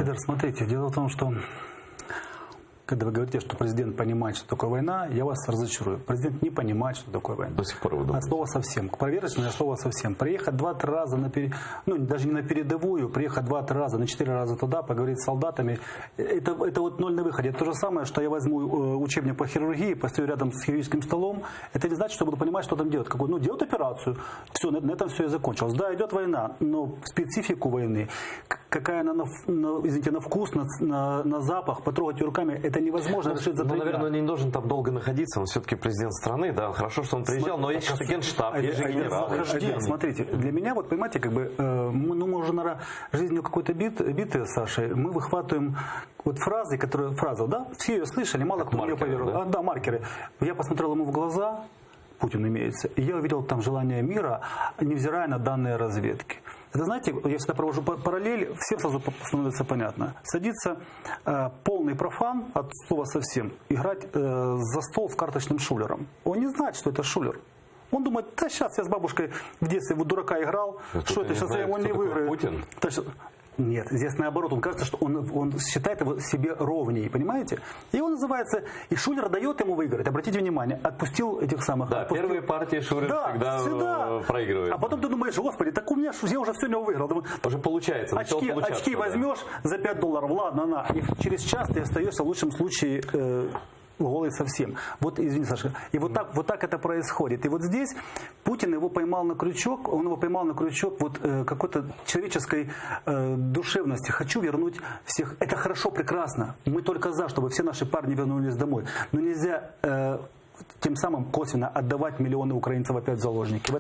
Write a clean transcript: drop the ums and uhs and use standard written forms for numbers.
Айдар, смотрите, дело в том, что когда вы говорите, что президент понимает, что такое война, я вас разочарую. Президент не понимает, что такое война. До сих пор вы думаете? От слова совсем. Проверочное слово совсем. Приехать 2-3 раза ну, даже не на передовую, приехать 2-3 раза, на 4 раза туда, поговорить с солдатами. Это вот ноль на выходе. Это то же самое, что я возьму учебник по хирургии, постою рядом с хирургическим столом. Это не значит, что буду понимать, что там делать. Ну, делать операцию. Все, на этом все и закончилось. Да, идет война, но специфику войны, какая она, извините, на вкус, на запах, потрогать ее руками, это невозможно решить за 3 дня. Наверное, он не должен там долго находиться, он все-таки президент страны, да, хорошо, что он приезжал, но есть же генштаб, есть же генерал. Смотрите, для меня, вот понимаете, как бы, ну, мы уже, наверное, жизнью какой-то биты с Сашей, мы выхватываем вот фразы, фразу, да, все ее слышали, мало кто мне поверил. Да, маркеры. Я посмотрел ему в глаза, Путин имеется, и я увидел там желание мира, невзирая на данные разведки. Это, знаете, я всегда провожу параллель, всем сразу становится понятно. Садится полный профан, от слова совсем, играть за стол с карточным шулером. Он не знает, что это шулер. Он думает, да сейчас я с бабушкой в детстве в дурака играл, что это сейчас я его не выиграю. Путин? Нет, здесь наоборот, он кажется, что он считает его себе ровнее, понимаете? И он называется, и Шулер дает ему выиграть, обратите внимание, отпустил этих самых... Да, отпустил. первые партии Шулер всегда проигрывает. А потом ты думаешь, господи, так у меня, я уже все не выиграл. Думаю, уже получается, очки возьмешь за $5, ладно, на, и через час ты остаешься в лучшем случае... голый совсем. Вот, извини, Саша. И вот так это происходит. И вот здесь Путин его поймал на крючок, вот какой-то человеческой душевности. Хочу вернуть всех. Это хорошо, прекрасно. Мы только за, чтобы все наши парни вернулись домой. Но нельзя тем самым косвенно отдавать миллионы украинцев опять в заложники.